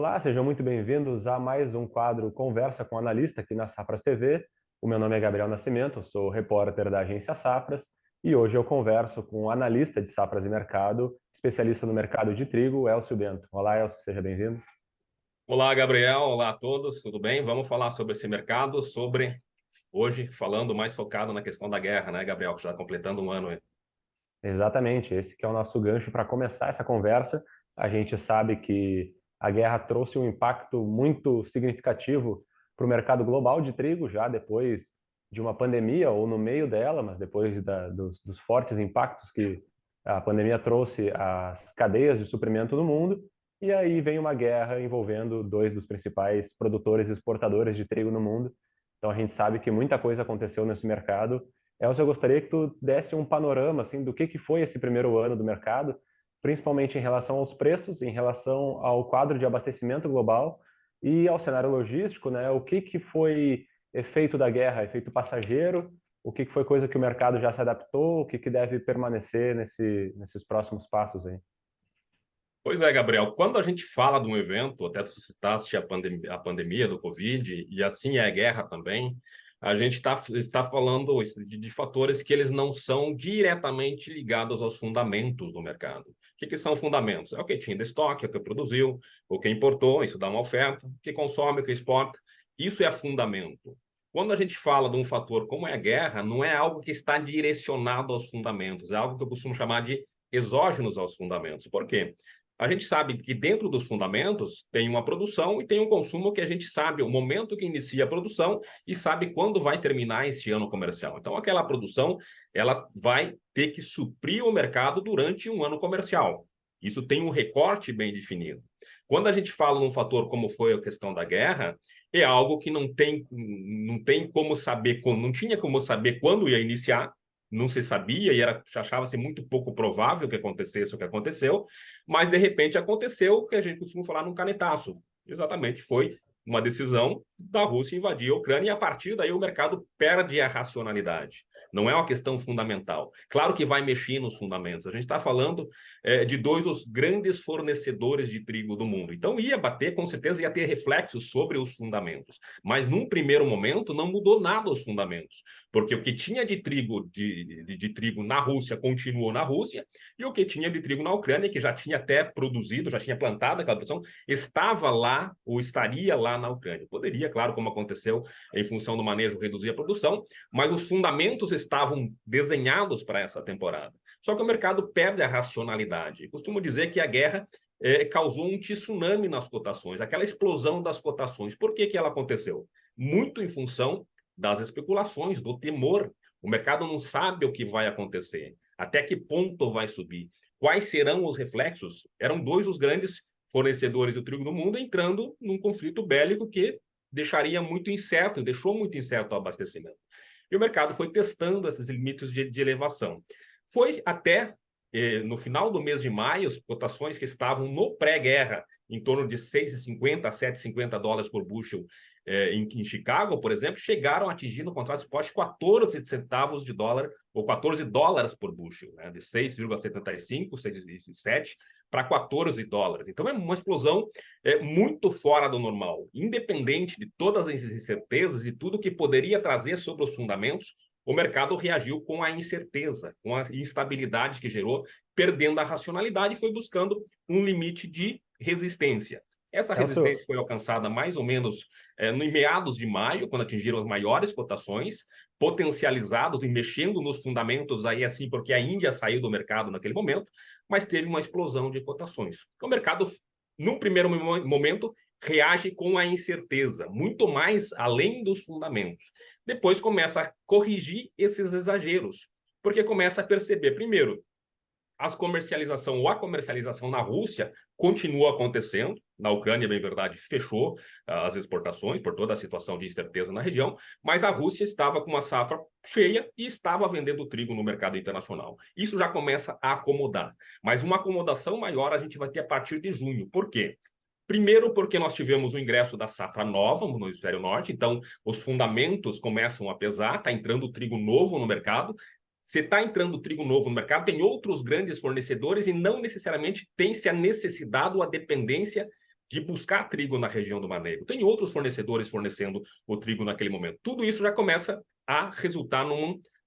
Olá, sejam muito bem-vindos a mais um quadro Conversa com Analista aqui na Safras TV. O meu nome é Gabriel Nascimento, sou repórter da agência Safras e hoje eu converso com o analista de Safras e Mercado, especialista no mercado de trigo, Elcio Bento. Olá, Elcio, seja bem-vindo. Olá, Gabriel. Olá a todos. Tudo bem? Vamos falar sobre esse mercado, hoje falando mais focado na questão da guerra, né, Gabriel? Já completando um ano aí. Exatamente, esse que é o nosso gancho para começar essa conversa. A gente sabe que a guerra trouxe um impacto muito significativo para o mercado global de trigo, já depois de uma pandemia, ou no meio dela, mas depois dos fortes impactos que a pandemia trouxe às cadeias de suprimento no mundo. E aí vem uma guerra envolvendo dois dos principais produtores e exportadores de trigo no mundo. Então a gente sabe que muita coisa aconteceu nesse mercado. Elcio, eu gostaria que tu desse um panorama assim do que foi esse primeiro ano do mercado, principalmente em relação aos preços, em relação ao quadro de abastecimento global e ao cenário logístico, né? O que foi efeito da guerra, efeito passageiro, o que foi coisa que o mercado já se adaptou, o que deve permanecer nesses próximos passos aí. Pois é, Gabriel. Quando a gente fala de um evento, até tu citaste a pandemia do Covid, e assim é a guerra também, a gente está falando de fatores que eles não são diretamente ligados aos fundamentos do mercado. O que são fundamentos? É o que tinha de estoque, é o que produziu, o que importou, isso dá uma oferta, o que consome, o que exporta. Isso é fundamento. Quando a gente fala de um fator como é a guerra, não é algo que está direcionado aos fundamentos, é algo que eu costumo chamar de exógenos aos fundamentos. Por quê? A gente sabe que dentro dos fundamentos tem uma produção e tem um consumo que a gente sabe o momento que inicia a produção e sabe quando vai terminar este ano comercial. Então, aquela produção, ela vai ter que suprir o mercado durante um ano comercial. Isso tem um recorte bem definido. Quando a gente fala num fator como foi a questão da guerra, é algo que não tem como saber, não tinha como saber quando ia iniciar, não se sabia e achava-se muito pouco provável que acontecesse o que aconteceu, mas de repente aconteceu o que a gente costuma falar num canetaço. Exatamente, foi uma decisão da Rússia invadir a Ucrânia e a partir daí o mercado perde a racionalidade. Não é uma questão fundamental. Claro que vai mexer nos fundamentos. A gente está falando de dois dos grandes fornecedores de trigo do mundo. Então ia bater, com certeza ia ter reflexos sobre os fundamentos. Mas num primeiro momento não mudou nada os fundamentos. Porque o que tinha de trigo, de trigo na Rússia continuou na Rússia e o que tinha de trigo na Ucrânia, que já tinha até produzido, já tinha plantado aquela produção, estava lá ou estaria lá na Ucrânia. Poderia, claro, como aconteceu em função do manejo, reduzir a produção, mas os fundamentos estavam desenhados para essa temporada. Só que o mercado perde a racionalidade. Costumo dizer que a guerra causou um tsunami nas cotações, aquela explosão das cotações. Por que ela aconteceu? Muito em função das especulações, do temor. O mercado não sabe o que vai acontecer, até que ponto vai subir, quais serão os reflexos. Eram dois os grandes fornecedores do trigo do mundo entrando num conflito bélico que deixaria muito incerto, deixou muito incerto o abastecimento. E o mercado foi testando esses limites de elevação. Foi até no final do mês de maio, as cotações que estavam no pré-guerra, em torno de 6,50 a 7,50 dólares por bushel em Chicago, por exemplo, chegaram a atingir no contrato spot 14 centavos de dólar, ou 14 dólares por bushel, né? De 6,75, 6,7 para 14 dólares. Então é uma explosão muito fora do normal. Independente de todas as incertezas e tudo que poderia trazer sobre os fundamentos, o mercado reagiu com a incerteza, com a instabilidade que gerou, perdendo a racionalidade e foi buscando um limite de resistência. Essa Elcio, resistência foi alcançada mais ou menos em meados de maio, quando atingiram as maiores cotações, potencializados e mexendo nos fundamentos aí assim, porque a Índia saiu do mercado naquele momento, mas teve uma explosão de cotações. O mercado, num primeiro momento, reage com a incerteza, muito mais além dos fundamentos. Depois começa a corrigir esses exageros, porque começa a perceber, primeiro, a comercialização na Rússia continua acontecendo. Na Ucrânia, bem verdade, fechou as exportações por toda a situação de incerteza na região, mas a Rússia estava com uma safra cheia e estava vendendo trigo no mercado internacional. Isso já começa a acomodar. Mas uma acomodação maior a gente vai ter a partir de junho. Por quê? Primeiro, porque nós tivemos o ingresso da safra nova no hemisfério norte, então os fundamentos começam a pesar, está entrando trigo novo no mercado. Se está entrando trigo novo no mercado, tem outros grandes fornecedores e não necessariamente tem-se a necessidade ou a dependência de buscar trigo na região do Mar Negro. Tem outros fornecedores fornecendo o trigo naquele momento. Tudo isso já começa a resultar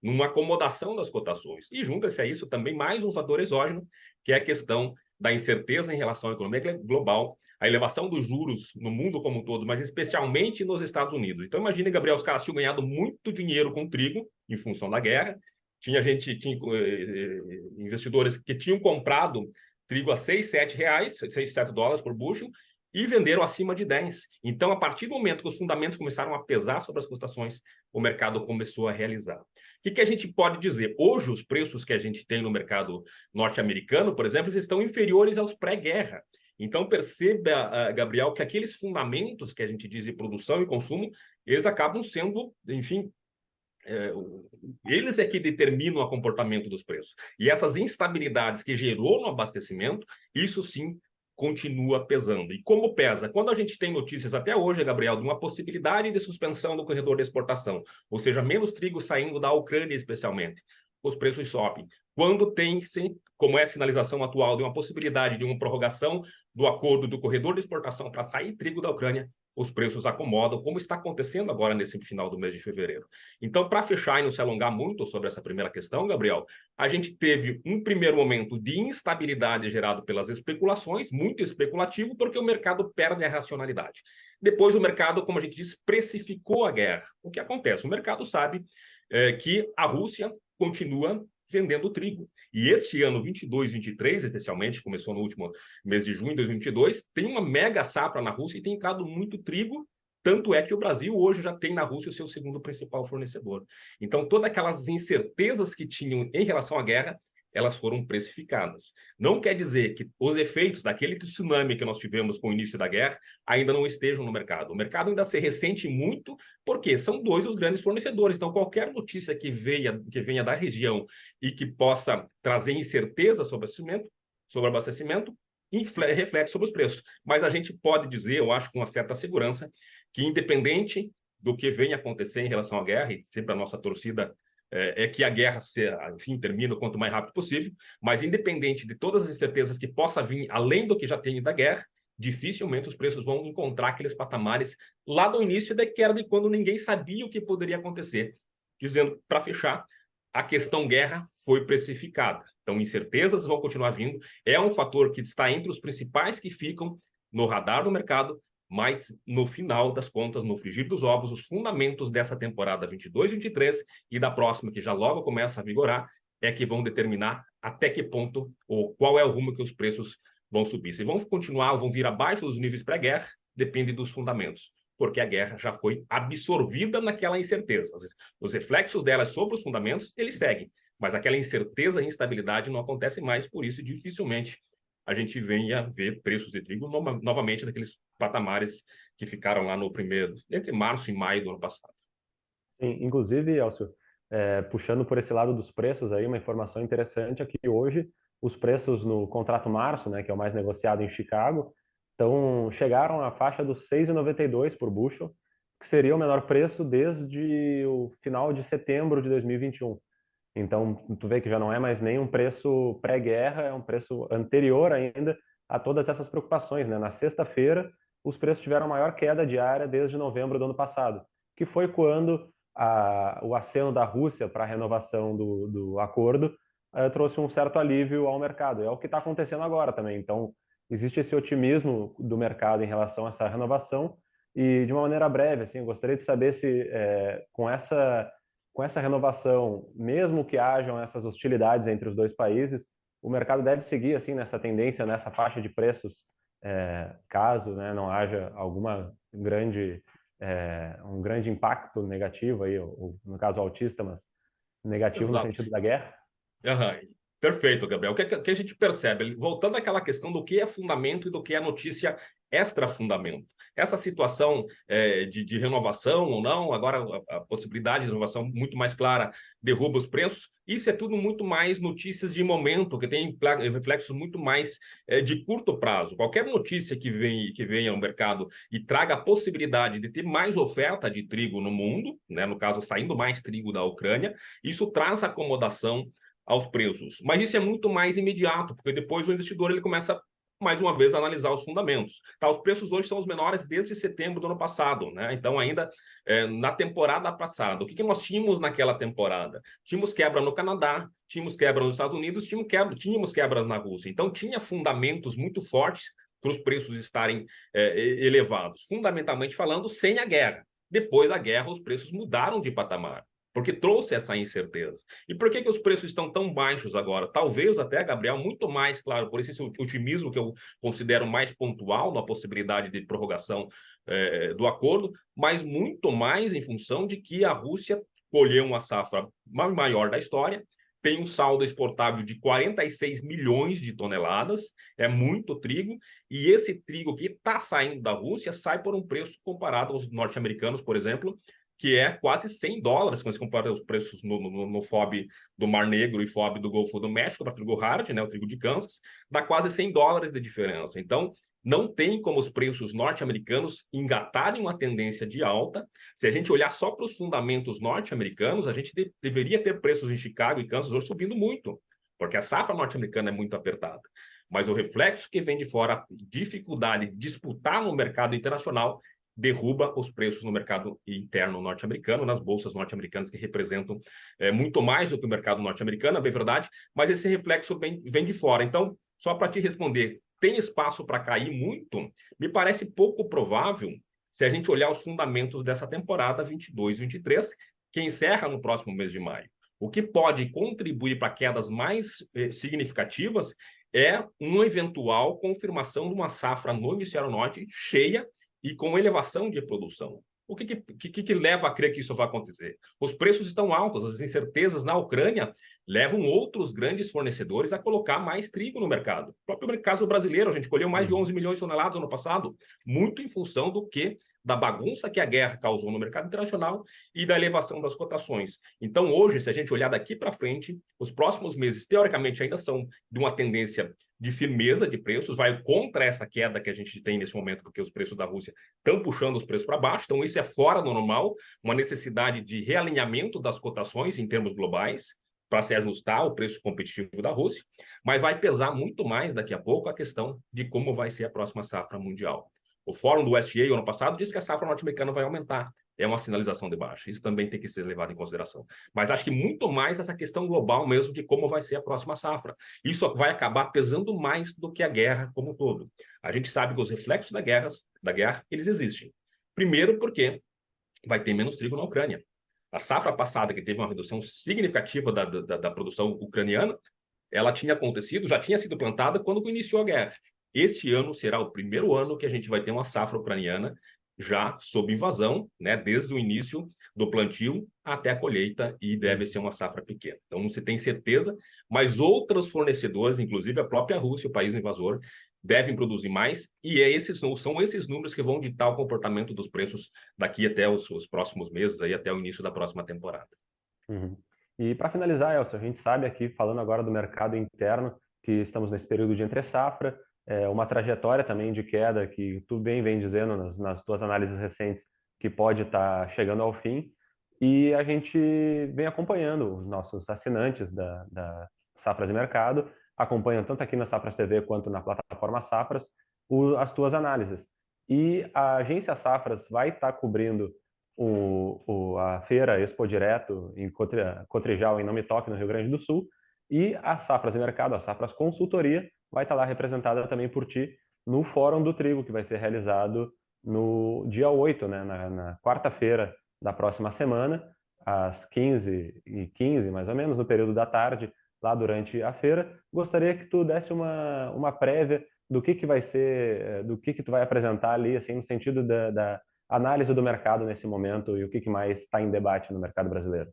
numa acomodação das cotações. E junta-se a isso também mais um fator exógeno, que é a questão da incerteza em relação à economia global, a elevação dos juros no mundo como um todo, mas especialmente nos Estados Unidos. Então, imagine, Gabriel, os caras tinham ganhado muito dinheiro com trigo em função da guerra. Tinha investidores que tinham comprado trigo a 6, 7 reais, 6, 7 dólares por bushel, e venderam acima de 10. Então, a partir do momento que os fundamentos começaram a pesar sobre as cotações, o mercado começou a realizar. O que a gente pode dizer? Hoje, os preços que a gente tem no mercado norte-americano, por exemplo, eles estão inferiores aos pré-guerra. Então, perceba, Gabriel, que aqueles fundamentos que a gente diz de produção e consumo, eles acabam sendo, enfim, eles é que determinam o comportamento dos preços. E essas instabilidades que gerou no abastecimento, isso sim continua pesando. E como pesa? Quando a gente tem notícias até hoje, Gabriel, de uma possibilidade de suspensão do corredor de exportação, ou seja, menos trigo saindo da Ucrânia especialmente, os preços sobem. Quando tem, sim, como é a sinalização atual, de uma possibilidade de uma prorrogação do acordo do corredor de exportação para sair trigo da Ucrânia, os preços acomodam, como está acontecendo agora nesse final do mês de fevereiro. Então, para fechar e não se alongar muito sobre essa primeira questão, Gabriel, a gente teve um primeiro momento de instabilidade gerado pelas especulações, muito especulativo, porque o mercado perde a racionalidade. Depois, o mercado, como a gente diz, precificou a guerra. O que acontece? O mercado sabe que a Rússia continua vendendo trigo. E este ano 22, 23, especialmente, começou no último mês de junho de 2022, tem uma mega safra na Rússia e tem entrado muito trigo, tanto é que o Brasil hoje já tem na Rússia o seu segundo principal fornecedor. Então, todas aquelas incertezas que tinham em relação à guerra, elas foram precificadas. Não quer dizer que os efeitos daquele tsunami que nós tivemos com o início da guerra ainda não estejam no mercado. O mercado ainda se ressente muito, porque são dois os grandes fornecedores. Então, qualquer notícia que venha da região e que possa trazer incerteza sobre abastecimento, reflete sobre os preços. Mas a gente pode dizer, eu acho com uma certa segurança, que independente do que venha acontecer em relação à guerra, e sempre a nossa torcida é que a guerra, enfim, termine o quanto mais rápido possível, mas independente de todas as incertezas que possa vir, além do que já tem da guerra, dificilmente os preços vão encontrar aqueles patamares lá do início da queda, de quando ninguém sabia o que poderia acontecer. Dizendo, para fechar, a questão guerra foi precificada. Então, incertezas vão continuar vindo. É um fator que está entre os principais que ficam no radar do mercado, mas no final das contas, no frigir dos ovos, os fundamentos dessa temporada 22-23 e da próxima, que já logo começa a vigorar, é que vão determinar até que ponto ou qual é o rumo que os preços vão subir. Se vão continuar ou vão vir abaixo dos níveis pré-guerra, depende dos fundamentos, porque a guerra já foi absorvida naquela incerteza. Os reflexos dela sobre os fundamentos, eles seguem, mas aquela incerteza e instabilidade não acontece mais, por isso dificilmente a gente venha ver preços de trigo novamente naqueles patamares que ficaram lá no primeiro, entre março e maio do ano passado. Sim, inclusive, Elcio, puxando por esse lado dos preços aí, uma informação interessante é que hoje os preços no contrato março, né, que é o mais negociado em Chicago, chegaram à faixa dos 6,92 por bushel, que seria o menor preço desde o final de setembro de 2021. Então, tu vê que já não é mais nem um preço pré-guerra, é um preço anterior ainda a todas essas preocupações, né? Na sexta-feira, os preços tiveram a maior queda diária desde novembro do ano passado, que foi quando o aceno da Rússia para a renovação do acordo trouxe um certo alívio ao mercado. É o que está acontecendo agora também. Então, existe esse otimismo do mercado em relação a essa renovação e, de uma maneira breve, assim, eu gostaria de saber se com essa renovação, mesmo que hajam essas hostilidades entre os dois países, o mercado deve seguir assim nessa tendência, nessa faixa de preços, caso, né, não haja um grande impacto negativo aí, ou, no caso autista, mas negativo no Exato. sentido da guerra. Uhum. Perfeito, Gabriel. O que a gente percebe? Voltando àquela questão do que é fundamento e do que é notícia extra-fundamento. Essa situação de renovação ou não, agora a possibilidade de renovação muito mais clara derruba os preços, isso é tudo muito mais notícias de momento, que tem reflexos muito mais de curto prazo. Qualquer notícia que venha ao mercado e traga a possibilidade de ter mais oferta de trigo no mundo, né, no caso, saindo mais trigo da Ucrânia, isso traz acomodação aos preços. Mas isso é muito mais imediato, porque depois o investidor ele começa mais uma vez, analisar os fundamentos. Tá, os preços hoje são os menores desde setembro do ano passado, né? Então, ainda na temporada passada, o que nós tínhamos naquela temporada? Tínhamos quebra no Canadá, tínhamos quebra nos Estados Unidos, tínhamos quebra na Rússia. Então, tinha fundamentos muito fortes para os preços estarem elevados, fundamentalmente falando, sem a guerra. Depois da guerra, os preços mudaram de patamar, porque trouxe essa incerteza. E por que os preços estão tão baixos agora? Talvez até, Gabriel, muito mais, claro, por esse otimismo que eu considero mais pontual na possibilidade de prorrogação do acordo, mas muito mais em função de que a Rússia colheu uma safra maior da história, tem um saldo exportável de 46 milhões de toneladas, é muito trigo, e esse trigo que está saindo da Rússia sai por um preço comparado aos norte-americanos, por exemplo, que é quase $100, quando se compara os preços no FOB do Mar Negro e FOB do Golfo do México, para trigo hard, né, o trigo de Kansas, dá quase $100 de diferença. Então, não tem como os preços norte-americanos engatarem uma tendência de alta. Se a gente olhar só para os fundamentos norte-americanos, a gente deveria ter preços em Chicago e Kansas hoje subindo muito, porque a safra norte-americana é muito apertada. Mas o reflexo que vem de fora, a dificuldade de disputar no mercado internacional, derruba os preços no mercado interno norte-americano, nas bolsas norte-americanas, que representam muito mais do que o mercado norte-americano, é bem verdade, mas esse reflexo vem de fora. Então, só para te responder, tem espaço para cair muito? Me parece pouco provável se a gente olhar os fundamentos dessa temporada 22-23, que encerra no próximo mês de maio. O que pode contribuir para quedas mais significativas é uma eventual confirmação de uma safra no hemisfério norte cheia e com elevação de produção. O que leva a crer que isso vai acontecer? Os preços estão altos, as incertezas na Ucrânia levam outros grandes fornecedores a colocar mais trigo no mercado. O próprio caso brasileiro, a gente colheu mais de 11 milhões de toneladas no ano passado, muito em função da bagunça que a guerra causou no mercado internacional e da elevação das cotações. Então, hoje, se a gente olhar daqui para frente, os próximos meses, teoricamente, ainda são de uma tendência de firmeza de preços, vai contra essa queda que a gente tem nesse momento, porque os preços da Rússia estão puxando os preços para baixo, então isso é fora do normal, uma necessidade de realinhamento das cotações em termos globais, para se ajustar ao preço competitivo da Rússia, mas vai pesar muito mais daqui a pouco a questão de como vai ser a próxima safra mundial. O Fórum do USDA, ano passado, disse que a safra norte-americana vai aumentar. É uma sinalização de baixa. Isso também tem que ser levado em consideração. Mas acho que muito mais essa questão global mesmo de como vai ser a próxima safra. Isso vai acabar pesando mais do que a guerra como um todo. A gente sabe que os reflexos da guerra, eles existem. Primeiro porque vai ter menos trigo na Ucrânia. A safra passada, que teve uma redução significativa da produção ucraniana, ela tinha acontecido, já tinha sido plantada quando iniciou a guerra. Este ano será o primeiro ano que a gente vai ter uma safra ucraniana já sob invasão, né, desde o início do plantio até a colheita, e deve ser uma safra pequena. Então, não se tem certeza, mas outros fornecedores, inclusive a própria Rússia, o país invasor, devem produzir mais, e são esses números que vão ditar o comportamento dos preços daqui até os próximos meses, aí, até o início da próxima temporada. Uhum. E para finalizar, Elcio, a gente sabe aqui, falando agora do mercado interno, que estamos nesse período de entre-safra, uma trajetória também de queda que tu bem vem dizendo nas tuas análises recentes que pode estar chegando ao fim, e a gente vem acompanhando os nossos assinantes da Safras e Mercado, acompanham tanto aqui na Safras TV quanto na plataforma Safras as tuas análises. E a agência Safras vai estar cobrindo a feira Expo Direto em Cotrijal, em Não Me Toque, no Rio Grande do Sul, e a Safras e Mercado, a Safras Consultoria, vai estar lá representada também por ti no Fórum do Trigo, que vai ser realizado no dia 8, né, na quarta-feira da próxima semana, às 15h15, mais ou menos, no período da tarde, lá durante a feira. Gostaria que tu desse uma prévia do que vai ser, do que tu vai apresentar ali, assim, no sentido da análise do mercado nesse momento e o que mais está em debate no mercado brasileiro.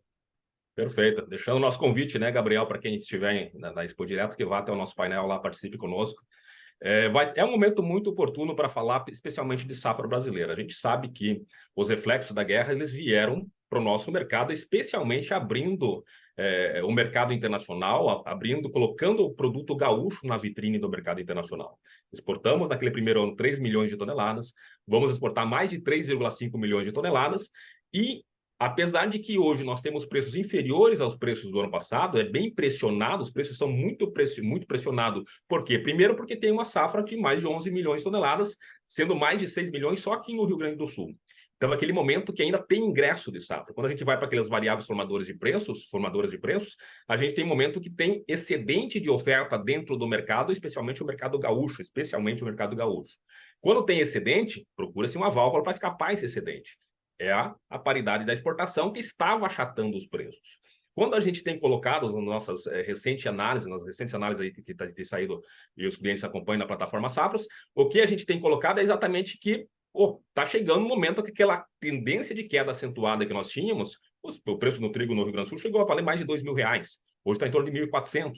Perfeito. Deixando o nosso convite, né, Gabriel, para quem estiver na Expo Direto, que vá até o nosso painel lá, participe conosco. É um momento muito oportuno para falar especialmente de safra brasileira. A gente sabe que os reflexos da guerra eles vieram para o nosso mercado, especialmente abrindo o mercado internacional, colocando o produto gaúcho na vitrine do mercado internacional. Exportamos naquele primeiro ano 3 milhões de toneladas, vamos exportar mais de 3,5 milhões de toneladas, e Apesar de que hoje nós temos preços inferiores aos preços do ano passado, é bem pressionado, os preços são muito pressionados. Por quê? Primeiro porque tem uma safra de mais de 11 milhões de toneladas, sendo mais de 6 milhões só aqui no Rio Grande do Sul. Então, aquele momento que ainda tem ingresso de safra. Quando a gente vai para aquelas variáveis formadoras de preços, a gente tem um momento que tem excedente de oferta dentro do mercado, especialmente o mercado gaúcho, Quando tem excedente, procura-se uma válvula para escapar esse excedente. É a paridade da exportação que estava achatando os preços. Quando a gente tem colocado nas nossas recentes análises aí que tem saído e os clientes acompanham na plataforma Safras, o que a gente tem colocado é exatamente que está chegando um momento que aquela tendência de queda acentuada que nós tínhamos, o preço do trigo no Rio Grande do Sul chegou a valer mais de R$ 2.000. Hoje está em torno de 1.400.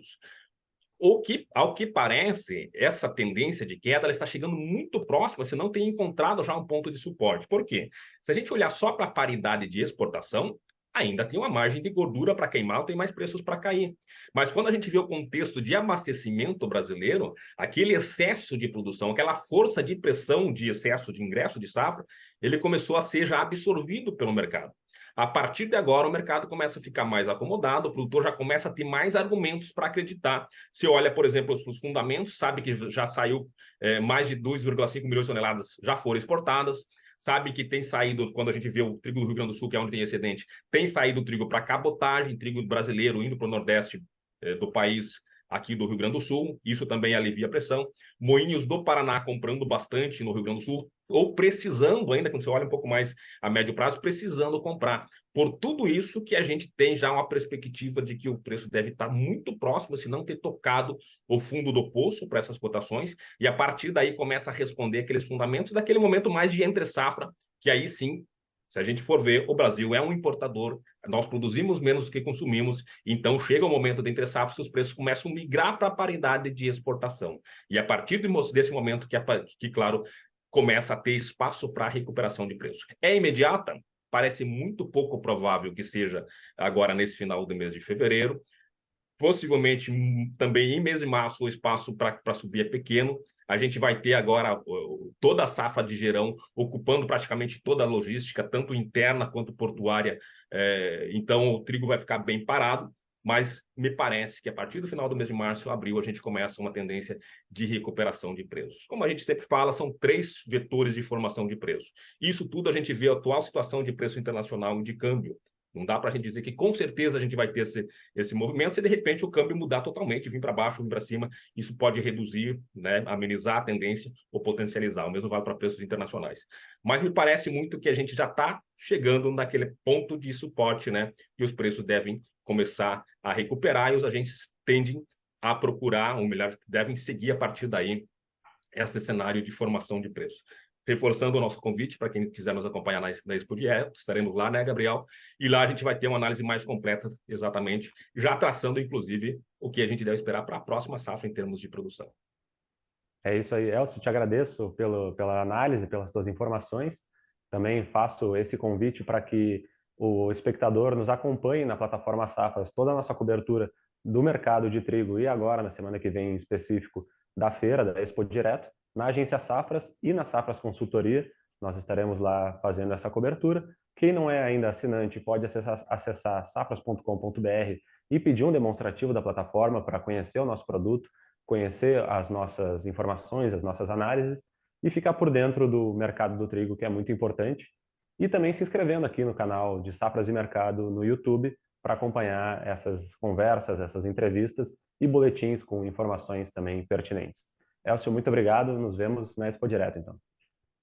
Ao que parece, essa tendência de queda ela está chegando muito próxima, se não tem encontrado já um ponto de suporte. Por quê? Se a gente olhar só para a paridade de exportação, ainda tem uma margem de gordura para queimar, tem mais preços para cair. Mas quando a gente vê o contexto de abastecimento brasileiro, aquele excesso de produção, aquela força de pressão de excesso de ingresso de safra, ele começou a ser já absorvido pelo mercado. A partir de agora, o mercado começa a ficar mais acomodado, o produtor já começa a ter mais argumentos para acreditar. Se olha, por exemplo, os fundamentos, sabe que já saiu mais de 2,5 milhões de toneladas já foram exportadas, sabe que tem saído, quando a gente vê o trigo do Rio Grande do Sul, que é onde tem excedente, tem saído trigo para cabotagem, trigo brasileiro indo para o Nordeste do país, aqui do Rio Grande do Sul, isso também alivia a pressão. Moinhos do Paraná comprando bastante no Rio Grande do Sul, ou precisando ainda, quando você olha um pouco mais a médio prazo, precisando comprar. Por tudo isso que a gente tem já uma perspectiva de que o preço deve estar muito próximo, se não ter tocado o fundo do poço para essas cotações, e a partir daí começa a responder aqueles fundamentos daquele momento mais de entre-safra, que aí sim, se a gente for ver, o Brasil é um importador, nós produzimos menos do que consumimos, então chega o momento de entre-safras que os preços começam a migrar para a paridade de exportação. E a partir desse momento que, claro, começa a ter espaço para recuperação de preço. É imediata? Parece muito pouco provável que seja agora nesse final do mês de fevereiro. Possivelmente também em mês de março o espaço para subir é pequeno. A gente vai ter agora toda a safra de geirão ocupando praticamente toda a logística, tanto interna quanto portuária. Então o trigo vai ficar bem parado, mas me parece que a partir do final do mês de março, abril, a gente começa uma tendência de recuperação de preços. Como a gente sempre fala, são 3 vetores de formação de preços. Isso tudo a gente vê a atual situação de preço internacional e de câmbio. Não dá para a gente dizer que com certeza a gente vai ter esse movimento se de repente o câmbio mudar totalmente, vir para baixo, vir para cima. Isso pode reduzir, né, amenizar a tendência ou potencializar. O mesmo vale para preços internacionais. Mas me parece muito que a gente já está chegando naquele ponto de suporte, né, que os preços devem começar a recuperar e os agentes tendem a procurar, ou melhor, devem seguir a partir daí esse cenário de formação de preço. Reforçando o nosso convite para quem quiser nos acompanhar na Expo Direto, estaremos lá, né, Gabriel? E lá a gente vai ter uma análise mais completa, exatamente, já traçando, inclusive, o que a gente deve esperar para a próxima safra em termos de produção. É isso aí, Elcio. Te agradeço pela análise, pelas suas informações. Também faço esse convite para que o espectador nos acompanhe na plataforma Safras, toda a nossa cobertura do mercado de trigo e agora, na semana que vem, em específico, da feira, da Expo Direto, na agência Safras e na Safras Consultoria. Nós estaremos lá fazendo essa cobertura. Quem não é ainda assinante pode acessar safras.com.br e pedir um demonstrativo da plataforma para conhecer o nosso produto, conhecer as nossas informações, as nossas análises e ficar por dentro do mercado do trigo, que é muito importante. E também se inscrevendo aqui no canal de Safras e Mercado no YouTube para acompanhar essas conversas, essas entrevistas e boletins com informações também pertinentes. Elcio, muito obrigado. Nos vemos na Expo Direto, então.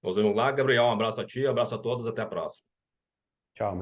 Nos vemos lá, Gabriel. Um abraço a ti, um abraço a todos. Até a próxima. Tchau.